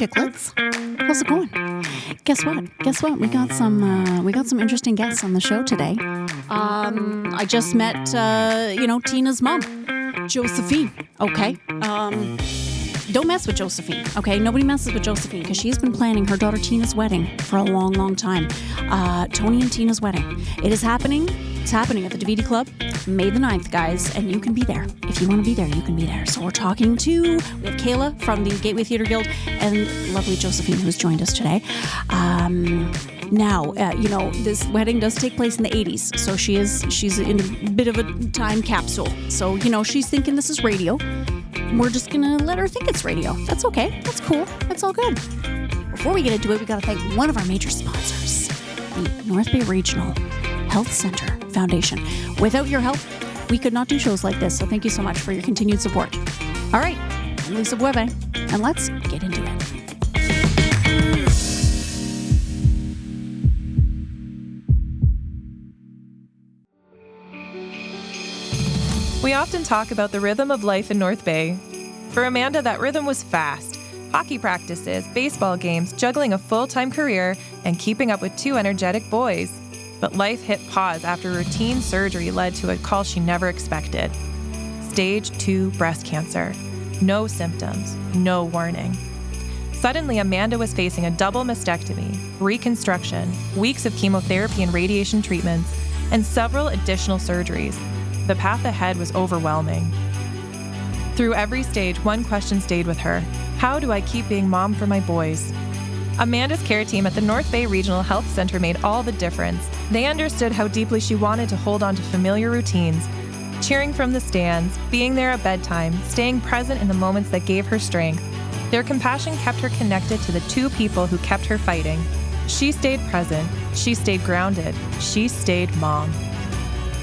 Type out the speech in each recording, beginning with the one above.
chicklets. How's it going? Guess what? We got some interesting guests on the show today. I just met, Tina's mom, Josephine. Okay. Don't mess with Josephine, okay? Nobody messes with Josephine because she's been planning her daughter Tina's wedding for a long, long time. Tony and Tina's wedding. It is happening. It's happening at the Davidi Club, May the 9th, guys, and you can be there. If you want to be there, you can be there. So we have Kayla from the Gateway Theatre Guild and lovely Josephine who's joined us today. Now, this wedding does take place in the 80s, so she's in a bit of a time capsule. So, she's thinking this is radio. We're just going to let her think it's radio. That's okay. That's cool. That's all good. Before we get into it, we got to thank one of our major sponsors, the North Bay Regional Health Center Foundation. Without your help, we could not do shows like this, so thank you so much for your continued support. All right, I'm Lisa Bueve, and let's get into it. We often talk about the rhythm of life in North Bay. For Amanda, that rhythm was fast. Hockey practices, baseball games, juggling a full-time career, and keeping up with two energetic boys. But life hit pause after routine surgery led to a call she never expected. Stage 2 breast cancer. No symptoms, no warning. Suddenly, Amanda was facing a double mastectomy, reconstruction, weeks of chemotherapy and radiation treatments, and several additional surgeries. The path ahead was overwhelming. Through every stage, one question stayed with her. How do I keep being mom for my boys? Amanda's care team at the North Bay Regional Health Center made all the difference. They understood how deeply she wanted to hold on to familiar routines, cheering from the stands, being there at bedtime, staying present in the moments that gave her strength. Their compassion kept her connected to the two people who kept her fighting. She stayed present. She stayed grounded. She stayed mom.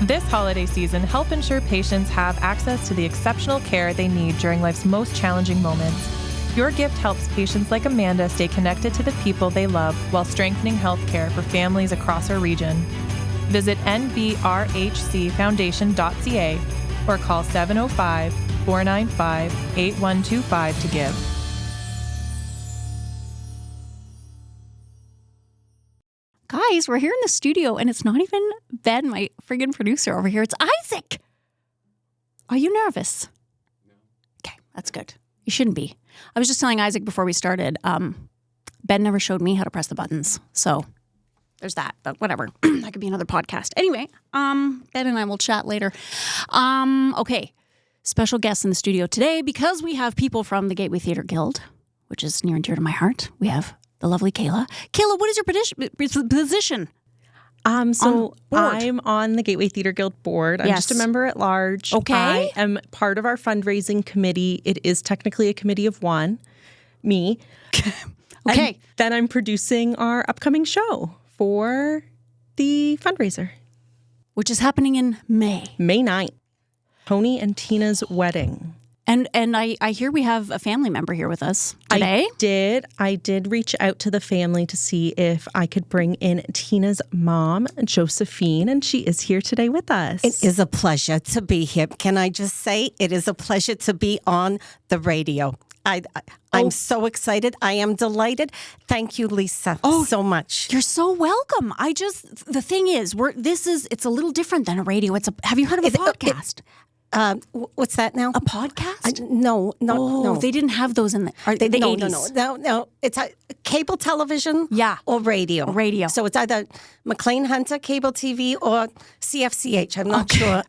This holiday season, help ensure patients have access to the exceptional care they need during life's most challenging moments. Your gift helps patients like Amanda stay connected to the people they love while strengthening healthcare for families across our region. Visit nbrhcfoundation.ca or call 705-495-8125 to give. Guys, we're here in the studio, and it's not even Ben, my friggin' producer over here. It's Isaac. Are you nervous? No. Okay, that's good. You shouldn't be. I was just telling Isaac before we started, Ben never showed me how to press the buttons. So there's that, but whatever. That could be another podcast. Anyway, Ben and I will chat later. Okay, special guests in the studio today because we have people from the Gateway Theatre Guild, which is near and dear to my heart. We have the lovely Kayla. Kayla, what is your position? So I'm on the Gateway Theatre Guild board. I'm just a member at large. Okay. I am part of our fundraising committee. It is technically a committee of one, me. Okay. And then I'm producing our upcoming show for the fundraiser. Which is happening in May. May 9th. Tony and Tina's wedding. And I hear we have a family member here with us today. I did reach out to the family to see if I could bring in Tina's mom, Josephine, and she is here today with us. It is a pleasure to be here. Can I just say it is a pleasure to be on the radio. I'm so excited. I am delighted. Thank you, Lisa, so much. You're so welcome. The thing is, it's a little different than a radio. Have you heard of a podcast? What's that now? A podcast? No. They didn't have those in the 80s. No. It's cable television or radio. Radio. So it's either McLean Hunter, cable TV, or CFCH. I'm not sure.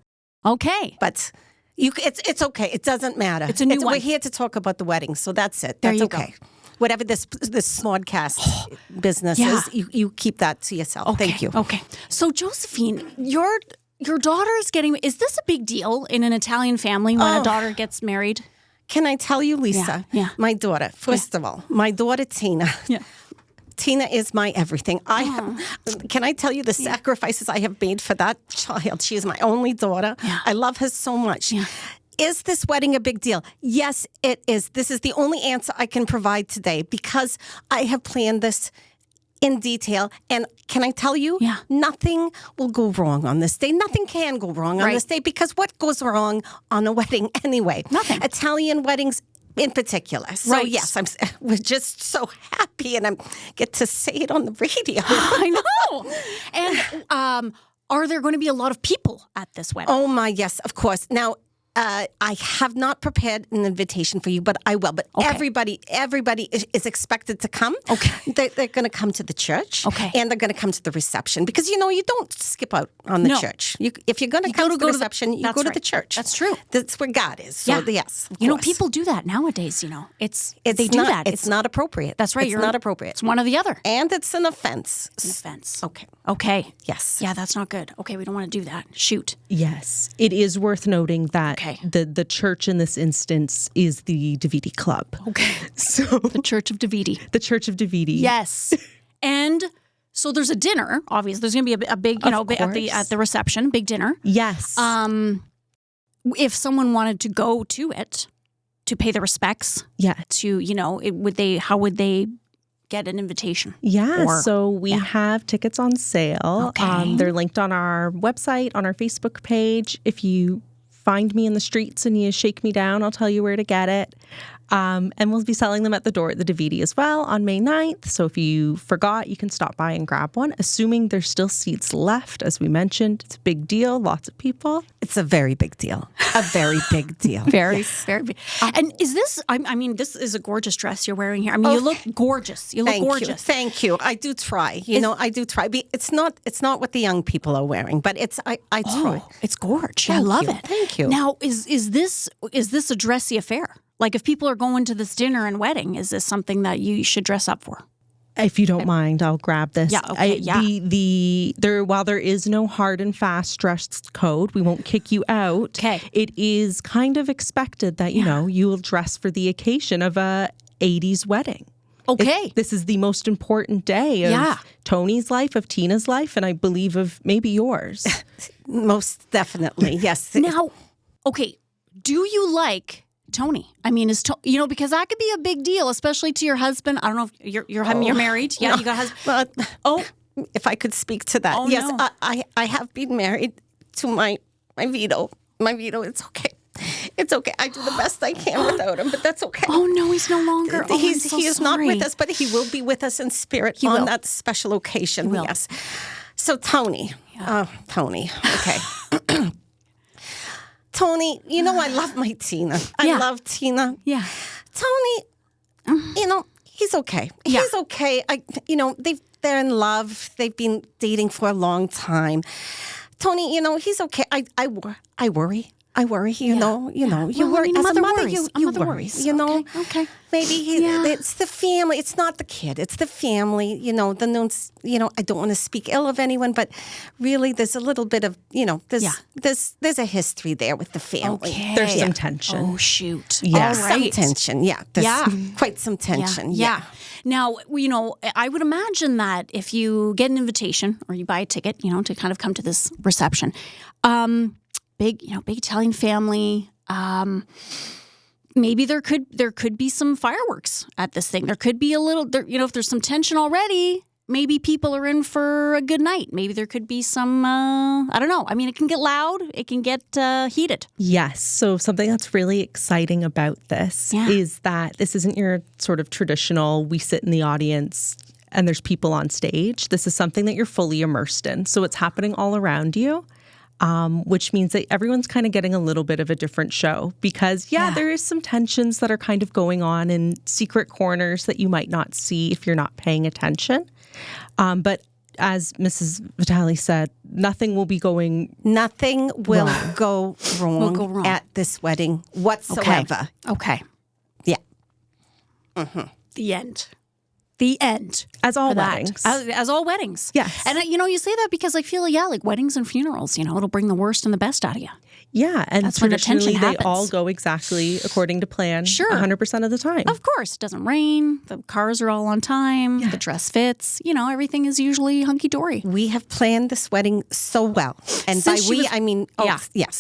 Okay. But it's okay. It doesn't matter. It's a new one. We're here to talk about the wedding, so that's it. There That's you okay. go. Whatever this podcast business is, you keep that to yourself. Okay. Thank you. Okay. So, Josephine, your daughter is is this a big deal in an Italian family when a daughter gets married? Can I tell you, Lisa? Yeah. My daughter, first of all, my daughter, Tina. Yeah. Tina is my everything. Can I tell you the sacrifices I have made for that child? She is my only daughter. Yeah. I love her so much. Yeah. Is this wedding a big deal? Yes, it is. This is the only answer I can provide today because I have planned this in detail. And can I tell you, nothing will go wrong on this day. Nothing can go wrong on this day because what goes wrong on a wedding anyway? Nothing. Italian weddings in particular. So Right. yes, we're just so happy, and I get to say it on the radio. I know. And are there going to be a lot of people at this wedding? Oh my, yes, of course. Now, I have not prepared an invitation for you, but I will. But everybody is expected to come. Okay. They're going to come to the church. Okay. And they're going to come to the reception because, you don't skip out on the church. If you're going to come to the reception, you go to the church. That's true. That's where God is. So, yes, of course. People do that nowadays, they do not, that. It's not appropriate. That's right. It's not appropriate. It's one or the other. And it's an offense. It's an offense. Okay. Yes. Yeah, that's not good. Okay, we don't want to do that. Shoot. Yes. It is worth noting that the church in this instance is the Davidi Club. Okay. So the Church of Davidi. The Church of Davidi. Yes. And so there's a dinner, obviously. There's going to be a big, at the reception, big dinner. Yes. If someone wanted to go to it, to pay the respects, how would they get an invitation? Yeah, so we have tickets on sale. Okay. They're linked on our website, on our Facebook page. If you find me in the streets and you shake me down, I'll tell you where to get it. And we'll be selling them at the door at the Davidi as well on May 9th. So if you forgot, you can stop by and grab one, assuming there's still seats left. As we mentioned, it's a big deal. Lots of people. It's a very big deal. A very big deal. Very big. And is this, this is a gorgeous dress you're wearing here. I mean, you look gorgeous. You look gorgeous. Thank you. I do try. I do try. It's not what the young people are wearing, but I try. It's gorgeous. I love it. Thank you. Now, is this a dressy affair? Like, if people are going to this dinner and wedding, is this something that you should dress up for? If you don't mind, I'll grab this. Yeah, okay, While there is no hard and fast dress code, we won't kick you out. Okay. It is kind of expected that, you will dress for the occasion of a 80s wedding. Okay. This is the most important day of Tony's life, of Tina's life, and I believe of maybe yours. Most definitely, yes. Now, okay, do you like Tony? I mean, because that could be a big deal, especially to your husband. I don't know if you're married. Yeah, you got a husband. If I could speak to that. Oh, yes, no. I have been married to my Vito. My Vito, it's okay. It's okay. I do the best I can without him, but that's okay. Oh, no, is no longer. He is not with us, but he will be with us in spirit on that special occasion. He will. Yes. So Tony. Tony. Okay. Tony, I love my Tina. I love Tina. Yeah. Tony, he's okay. Yeah. He's okay. They're in love. They've been dating for a long time. Tony, he's okay. I worry. You know, you worry. As a mother, you worry. Okay. Maybe it's the family. It's not the kid. It's the family. The nuns. I don't want to speak ill of anyone, but really, there's a little bit of there's a history there with the family. Okay. There's some tension. Oh shoot! Yeah, some tension. Yeah, there's quite some tension. Yeah. Now, I would imagine that if you get an invitation or you buy a ticket, to kind of come to this reception. Big Italian family. Maybe there could be some fireworks at this thing. There could be a little, if there's some tension already, maybe people are in for a good night. Maybe there could be some, I don't know. I mean, it can get loud. It can get heated. Yes. So something that's really exciting about this is that this isn't your sort of traditional, we sit in the audience and there's people on stage. This is something that you're fully immersed in. So it's happening all around you. Which means that everyone's kind of getting a little bit of a different show because, there is some tensions that are kind of going on in secret corners that you might not see if you're not paying attention. But as Mrs. Vitale said, nothing will go wrong at this wedding whatsoever. Okay. Yeah. Mm-hmm. The end. As all weddings. As all weddings. Yes. And, you say that because I feel, like weddings and funerals, it'll bring the worst and the best out of you. Yeah. And that's when the tension they happens. all go exactly according to plan. Sure. 100% of the time. Of course. It doesn't rain. The cars are all on time. Yeah. The dress fits. Everything is usually hunky-dory. We have planned this wedding so well. And by we, I mean,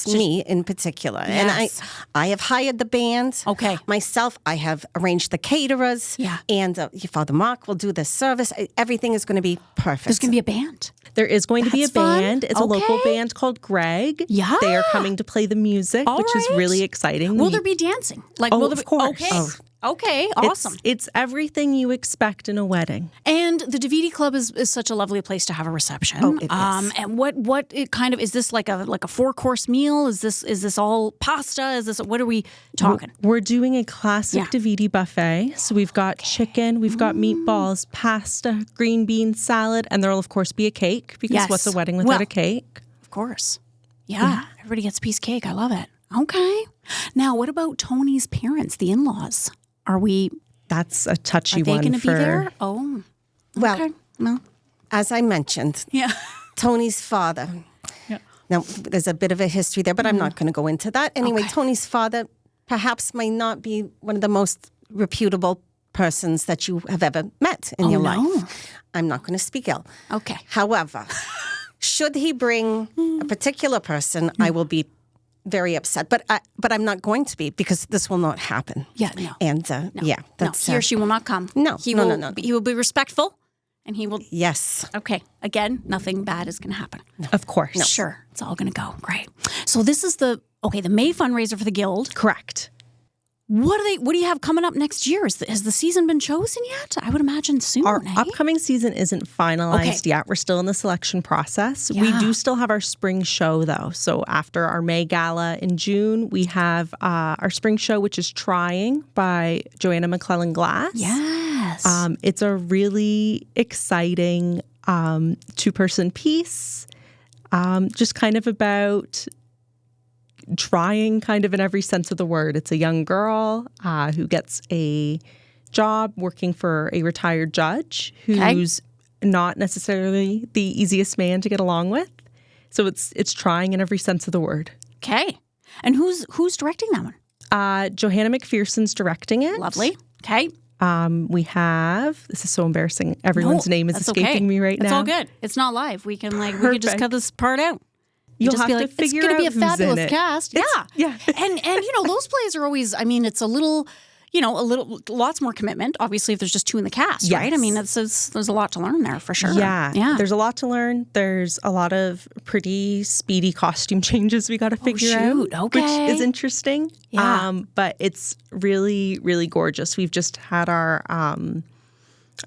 me in particular. Yes. And I have hired the band. Okay. Myself, I have arranged the caterers. Yeah. And Father Mark rock. We'll do the service. Everything is going to be perfect. There's going to be a band. There is going to be a That's fun. band. It's a local band called Greg. Yeah. They are coming to play the music, which is really exciting. Will there be dancing? Will there be? Of course. Okay. Okay, awesome. It's everything you expect in a wedding. And the Davidi Club is such a lovely place to have a reception. Oh, it is. And what it kind of is this like a 4-course meal? Is this all pasta? Is this what are we talking? We're doing a classic Davidi buffet. So we've got chicken, we've got meatballs, pasta, green bean salad, and there'll of course be a cake because what's a wedding without a cake? Of course. Yeah. Everybody gets a piece of cake. I love it. Okay. Now, what about Tony's parents, the in-laws? That's a touchy Are they one going to for... be there? Oh, okay. Well, as I mentioned, Tony's father. Yeah. Now, there's a bit of a history there, but I'm not going to go into that. Anyway, Tony's father perhaps might not be one of the most reputable persons that you have ever met in your life. I'm not going to speak ill. Okay. However, should he bring a particular person, I will be very upset, but I'm not going to be because this will not happen. Yeah, no. And that's he or she will not come. No, he no, will. no. He will be respectful, and he will. Yes. Okay. Again, nothing bad is going to happen. No. Of course. No. Sure, it's all going to go great. So this is the May fundraiser for the Guild. Correct. What do you have coming up next year? Has the season been chosen yet? I would imagine soon. Our upcoming season isn't finalized yet. We're still in the selection process. Yeah. We do still have our spring show, though. So after our May Gala in June, we have our spring show, which is Trying by Joanna McClellan Glass. Yes. It's a really exciting 2-person piece, just kind of about... trying kind of in every sense of the word. It's a young girl who gets a job working for a retired judge who's not necessarily the easiest man to get along with. So it's trying in every sense of the word. Okay. And who's directing that one? Johanna McPherson's directing it. Lovely. Okay. We have, this is so embarrassing. Everyone's name is escaping me right now. It's all good. It's not live. We can we could just cut this part out. You'll just have be to like, figure it's going to be a out who's in fabulous it. cast. Yeah. And those plays are always, it's a little, lots more commitment, obviously, if there's just 2 in the cast, right? I mean, there's a lot to learn there for sure. Yeah. There's a lot to learn. There's a lot of pretty speedy costume changes we got to figure out, which is interesting. Yeah. But it's really, really gorgeous. We've just had our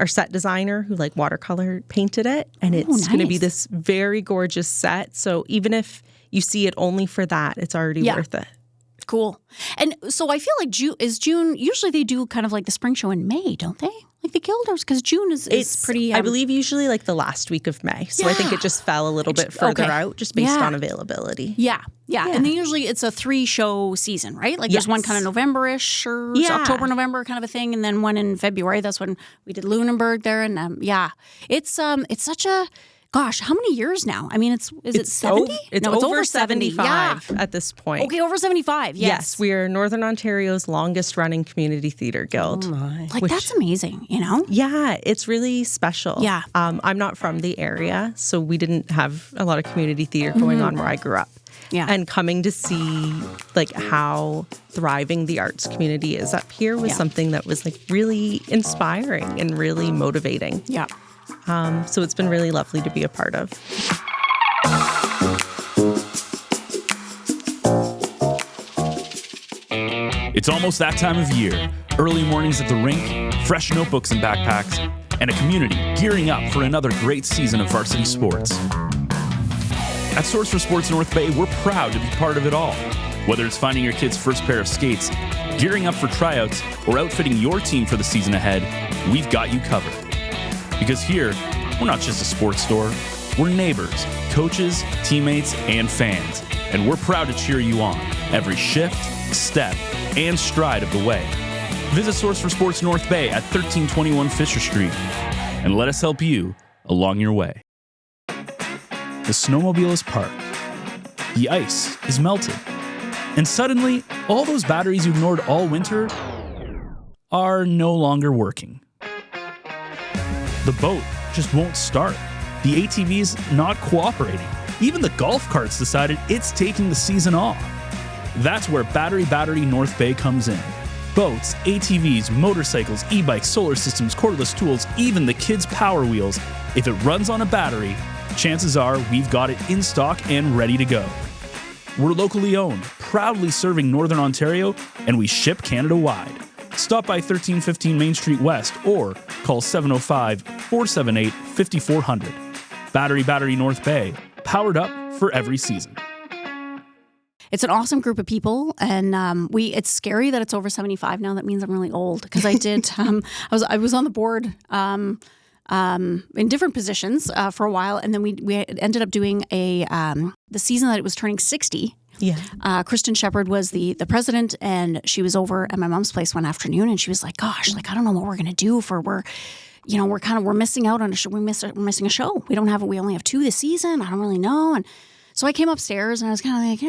set designer who watercolor painted it, and it's going to be this very gorgeous set. So even if you see it only for that, it's already worth it. Cool. And so I feel like June, usually they do kind of like the spring show in May, don't they? Like the Guilders, because June is pretty... I believe usually the last week of May. So I think it just fell a little bit further out just based on availability. Yeah. And then usually it's a 3-show season, right? There's one kind of November-ish or October, November kind of a thing. And then one in February. That's when we did Lunenburg there. And it's such a... Gosh, how many years now? I mean, is it 70? It's over 75 at this point. Okay, over 75, yes. We are Northern Ontario's longest running community theater guild. Oh my. That's amazing, Yeah, it's really special. Yeah. I'm not from the area, so we didn't have a lot of community theater going on where I grew up. Yeah. And coming to see how thriving the arts community is up here was something that was really inspiring and really motivating. Yeah. So it's been really lovely to be a part of. It's almost that time of year. Early mornings at the rink, fresh notebooks and backpacks, and a community gearing up for another great season of varsity sports. At Source for Sports North Bay, we're proud to be part of it all. Whether it's finding your kid's first pair of skates, gearing up for tryouts, or outfitting your team for the season ahead, we've got you covered. Because here, we're not just a sports store. We're neighbors, coaches, teammates, and fans. And we're proud to cheer you on every shift, step, and stride of the way. Visit Source for Sports North Bay at 1321 Fisher Street and let us help you along your way. The snowmobile is parked. The ice is melted. And suddenly, all those batteries you ignored all winter are no longer working. The boat just won't start. The ATV's not cooperating. Even the golf cart's decided it's taking the season off. That's where Battery North Bay comes in. Boats, ATVs, motorcycles, e-bikes, solar systems, cordless tools, even the kids' Power Wheels. If it runs on a battery, chances are we've got it in stock and ready to go. We're locally owned, proudly serving Northern Ontario, and we ship Canada-wide. Stop by 1315 Main Street West or call 705-478-5400. Battery North Bay, powered up for every season. It's an awesome group of people, and it's scary that it's over 75 now. That means I'm really old because I did. I was on the board in different positions for a while, and then we ended up doing the season that it was turning 60. Yeah. Kristen Shepherd was the president, and she was over at my mom's place one afternoon, and she was like, "Gosh, like I don't know what we're gonna do we're missing out on a show. We're missing a show. We only have 2 this season. I don't really know." And so I came upstairs and I was kind of like,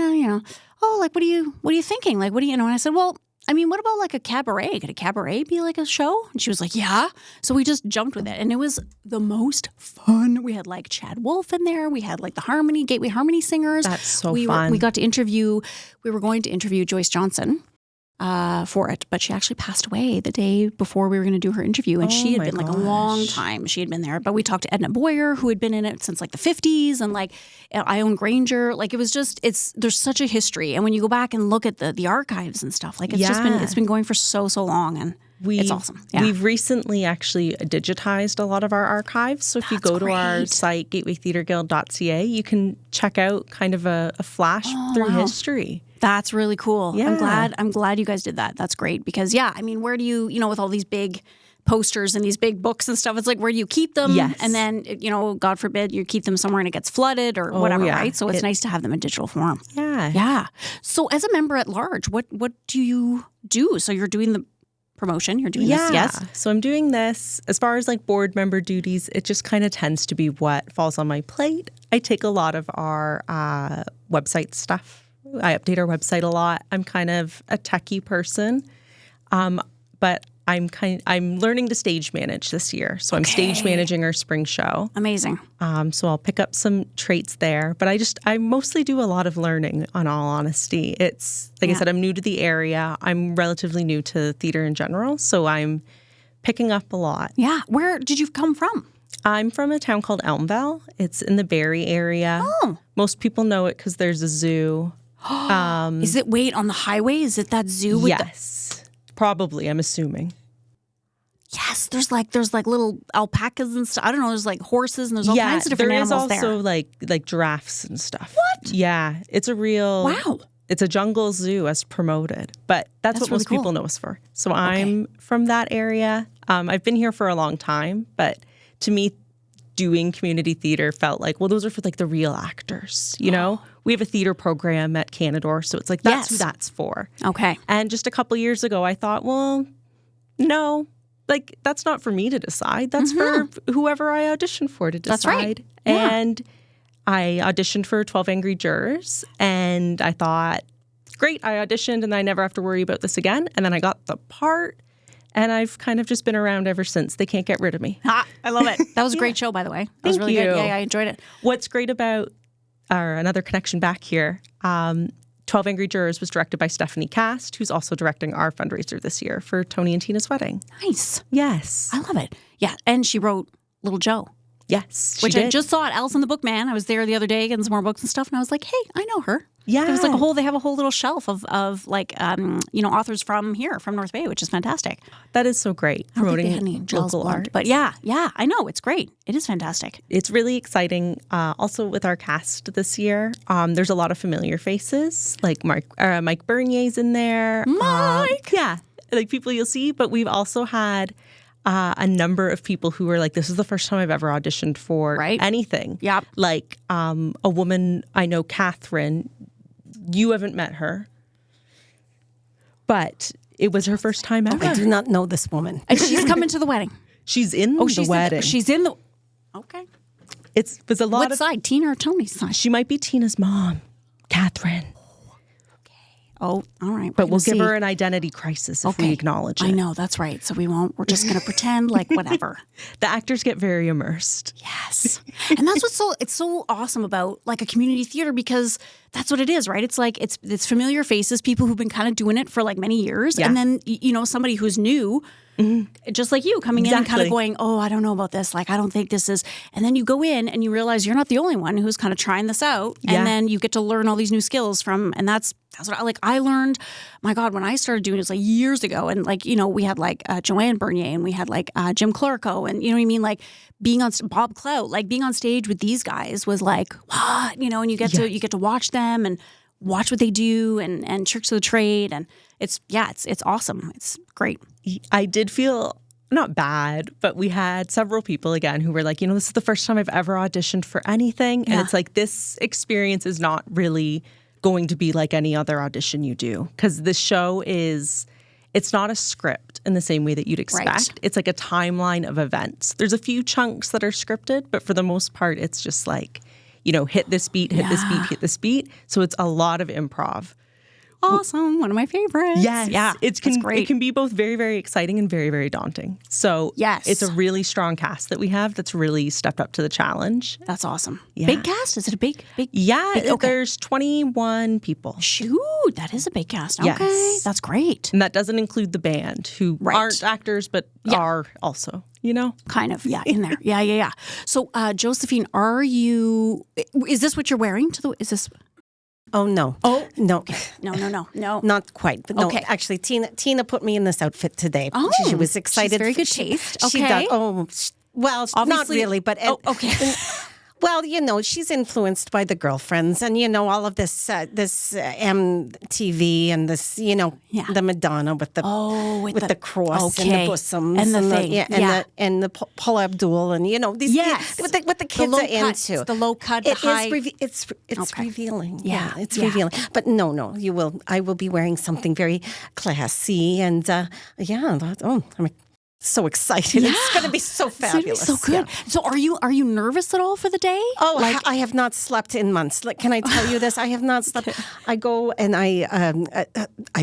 what are you thinking? Like, and I said, well, I mean, what about like a cabaret? Could a cabaret be like a show? And she was like, yeah. So we just jumped with it. And it was the most fun. We had like Chad Wolf in there. We had like the Gateway Harmony singers. That's so We fun. got to we were going to interview Joyce Johnson for it, but she actually passed away the day before we were going to do her interview. And she had been like a long time. She had been there. But we talked to Edna Boyer, who had been in it since like the 50s, and like Ione Granger. Like it was just, there's such a history. And when you go back and look at the archives and stuff, like it's been going for so long, and it's awesome. Yeah. We've recently actually digitized a lot of our archives. So if you go to our site, gatewaytheatreguild.ca, you can check out kind of a flash through history. That's really cool. Yeah. I'm glad you guys did that. That's great because I mean, where do you with all these big posters and these big books and stuff, it's like, where do you keep them? Yes. And then, God forbid you keep them somewhere and it gets flooded or whatever, right? So it's nice to have them in digital form. Yeah. Yeah. So as a member at large, what do you do? So you're doing the promotion, you're doing this, yes? So I'm doing this. As far as like board member duties, it just kind of tends to be what falls on my plate. I take a lot of our website stuff. I update our website a lot. I'm kind of a techie person, but I'm learning to stage manage this year. So I'm stage managing our spring show. Amazing. So I'll pick up some traits there, but I mostly do a lot of learning, in all honesty. It's like I said, I'm new to the area. I'm relatively new to theater in general, so I'm picking up a lot. Yeah. Where did you come from? I'm from a town called Elmville. It's in the Barrie area. Oh. Most people know it because there's a zoo. Is it on the highway? Is it that zoo? With yes, probably. I'm assuming. Yes, there's like little alpacas and stuff. I don't know. There's like horses and there's all kinds of different animals there. There is also like giraffes and stuff. What? Yeah, it's a real. Wow. It's a jungle zoo as promoted, but that's what really most people know us for. So I'm from that area. I've been here for a long time, but to me, doing community theater felt like, well, those are for like the real actors, We have a theater program at Canadore, so it's like that's who that's for. Okay. And just a couple years ago, I thought, well, no, like that's not for me to decide. That's for whoever I auditioned for to decide. That's right. Yeah. And I auditioned for 12 Angry Jurors, and I thought, great, I auditioned and I never have to worry about this again. And then I got the part. And I've kind of just been around ever since. They can't get rid of me. I love it. That was a great show, by the way. That was really good. Yeah, I enjoyed it. What's great about another connection back here, 12 Angry Jurors was directed by Stephanie Cast, who's also directing our fundraiser this year for Tony and Tina's wedding. Nice. Yes. I love it. Yeah, and she wrote Little Joe. Yes, which I just saw at Alice in the Bookman. I was there the other day getting some more books and stuff, and I was like, hey, I know her. Yeah. It was like they have a whole little shelf of like, authors from here, from North Bay, which is fantastic. That is so great, promoting local art. But yeah, I know. It's great. It is fantastic. It's really exciting. Also with our cast this year, there's a lot of familiar faces, like Mike Bernier's in there. Mike! Yeah, like people you'll see, but we've also had a number of people who were like, this is the first time I've ever auditioned for anything. Yep. Like a woman I know, Catherine, you haven't met her, but it was her first time ever. I do not know this woman. And she's coming to the wedding. She's in the wedding. She's in the... Okay. It was a lot What side, Tina or Tony's side? She might be Tina's mom, Catherine. Oh, all right. But we'll give her an identity crisis if we acknowledge it. I know, that's right. So we won't. We're just going to pretend like whatever. The actors get very immersed. Yes. And that's what's it's so awesome about like a community theater, because That's what it is, right? It's like it's familiar faces, people who've been kind of doing it for like many years, and then somebody who's new, just like you, coming in and kind of going, oh, I don't know about this. Like, I don't think this is. And then you go in and you realize you're not the only one who's kind of trying this out, and then you get to learn all these new skills from. And that's what I learned. My God, when I started doing this like years ago, and like we had like Joanne Bernier, and we had like Jim Clerco, and you know what I mean, like being on Bob Clout, like being on stage with these guys was like what, and you get to watch them and watch what they do and tricks of the trade, and it's awesome. It's great. I did feel not bad, but we had several people again who were like, this is the first time I've ever auditioned for anything, and it's like this experience is not really going to be like any other audition you do, because the show it's not a script in the same way that you'd expect. Right. It's like a timeline of events. There's a few chunks that are scripted, but for the most part, it's just like, hit this beat, hit this beat, hit this beat. So it's a lot of improv. Awesome. One of my favorites. Yes. Yeah. It's great. It can be both very, very exciting and very, very daunting. So it's a really strong cast that we have that's really stepped up to the challenge. That's awesome. Yeah. Big cast? Is it a big? Yeah. Big, okay. There's 21 people. Shoot. That is a big cast. Okay. Yes. That's great. And that doesn't include the band, who aren't actors, but are also, Kind of. Yeah. In there. Yeah. So, Josephine, is this what you're wearing is this? Oh, no. Oh, no. Okay. No. Not quite. But no, okay. Actually, Tina put me in this outfit today. Oh, she was excited. She's very good taste. She okay. does. Oh, well, obviously, not really, but... okay. Well, she's influenced by the girlfriends and, all of this MTV and this, the Madonna with the the cross and the bosoms and the thing. And the Paula Abdul and, these what the kids are into. The low cut, the high. It's revealing. Yeah, it's revealing. But no, I will be wearing something very classy and I'm so excited. It's going to be so fabulous. So good. Yeah. So are you nervous at all for the day? Oh, I have not slept in months. Can I tell you this? I have not slept. I go and I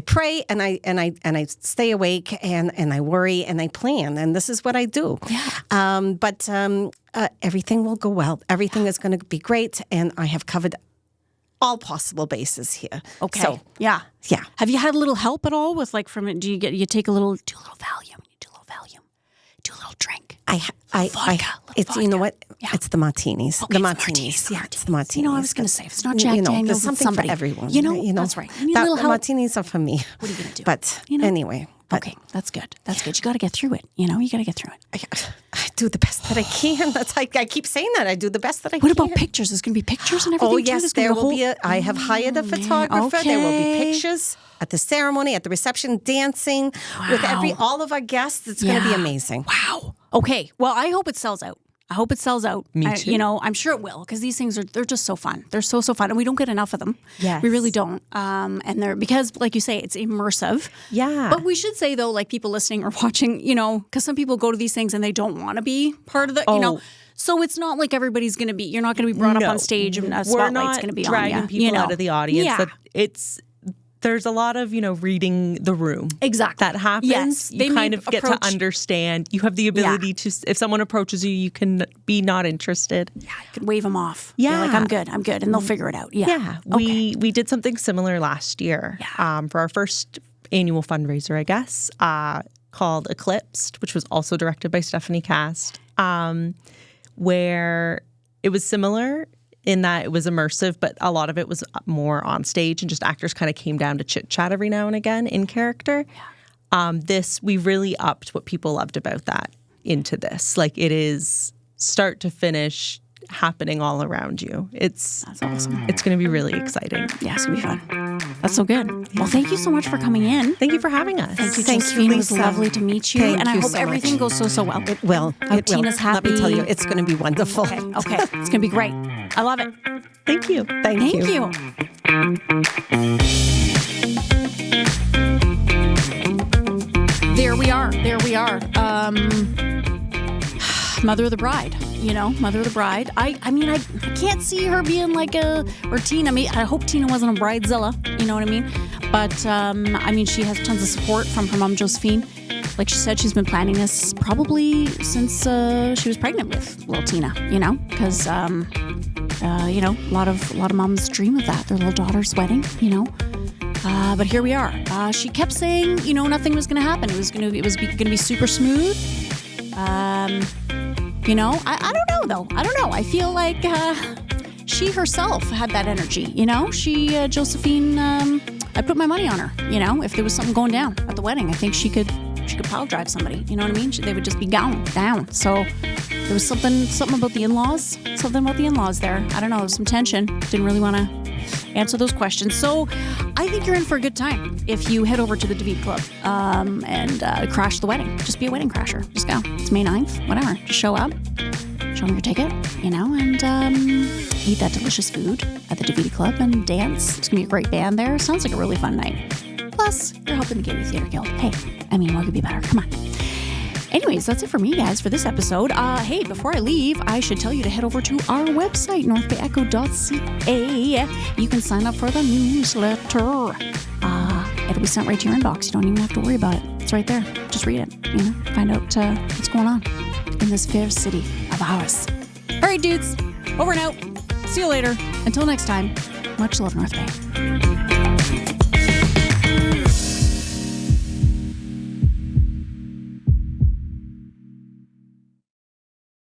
pray and I stay awake and I worry and I plan, and this is what I do. Yeah. But everything will go well. Everything is going to be great, and I have covered all possible bases here. Okay. So, yeah. Have you had a little help at all with do you take a little Valium? Do a little drink. Vodka. It's vodka. You know what? Yeah. It's the martinis. Okay, the martinis. Yeah, it's the martinis. I was going to say, if it's not Jack Daniels, there's something somebody. for everyone. That's right. You need a little help. The martinis are for me. What are you going to do? But anyway. Okay, that's good. That's good. You got to get through it. You got to get through it. I do the best that I can. I keep saying that. I do the best that I can. What about pictures? There's going to be pictures and everything. Oh yes, there will be. I have hired a photographer. Okay. There will be pictures at the ceremony, at the reception, dancing with all of our guests. It's going to be amazing. Wow. Okay. Well, I hope it sells out. Me too. I'm sure it will, because these things they're just so fun. They're so fun, and we don't get enough of them. Yes. We really don't. And they're, because like you say, it's immersive. Yeah. But we should say though, like people listening or watching, because some people go to these things and they don't want to be part of the, So it's not like everybody's going to be. You're not going to be brought up on stage and a spotlight's going to be on you. We're not dragging people out of the audience. Yeah. There's a lot of, reading the room. Exactly. That happens. Yes. You kind of get to understand. You have the ability to, if someone approaches you can be not interested. Yeah, you can wave them off. Yeah. You're like, I'm good. And they'll figure it out. Yeah. Yeah. We did something similar last year for our first annual fundraiser, I guess, called Eclipsed, which was also directed by Stephanie Cast, where it was similar in that it was immersive, but a lot of it was more on stage and just actors kind of came down to chit-chat every now and again in character. Yeah. We really upped what people loved about that into this. Like, it is start to finish happening all around you. That's awesome. It's going to be really exciting. Yeah, it's going to be fun. That's so good. Well, thank you so much for coming in. Thank you for having us. Thank you, Josephine. It was lovely to meet you. Thank and I you hope so everything much. goes so well. It will. Tina's happy. Let me tell you, it's going to be wonderful. Okay. It's going to be great. I love it. Thank you. Thank you. There we are. Mother of the bride, Mother of the bride. I can't see her being like or Tina. I hope Tina wasn't a bridezilla, you know what I mean? But, she has tons of support from her mom, Josephine. like she said, she's been planning this probably since she was pregnant with little Tina, because, a lot of moms dream of that, their little daughter's wedding, But here we are. She kept saying, nothing was going to happen. It was going to be super smooth. I don't know, though. I don't know. I feel like she herself had that energy, Josephine, I put my money on her, if there was something going down at the wedding. I think she could pile drive somebody, you know what I mean? They would just be down. So there was something about the in-laws there. I don't know, there was some tension. Didn't really want to answer those questions. So I think you're in for a good time if you head over to the DeVita Club and crash the wedding. Just be a wedding crasher. Just go. It's May 9th, whatever. Just show up, show them your ticket, and eat that delicious food at the DeVita Club and dance. It's going to be a great band there. Sounds like a really fun night. Plus, you're helping the Gateway Theatre Guild. Hey, what could be better? Come on. Anyways, that's it for me, guys, for this episode. Hey, before I leave, I should tell you to head over to our website, northbayecho.ca. You can sign up for the newsletter. It'll be sent right to your inbox. You don't even have to worry about it. It's right there. Just read it. Find out what's going on in this fair city of ours. All right, dudes. Over and out. See you later. Until next time, much love, North Bay.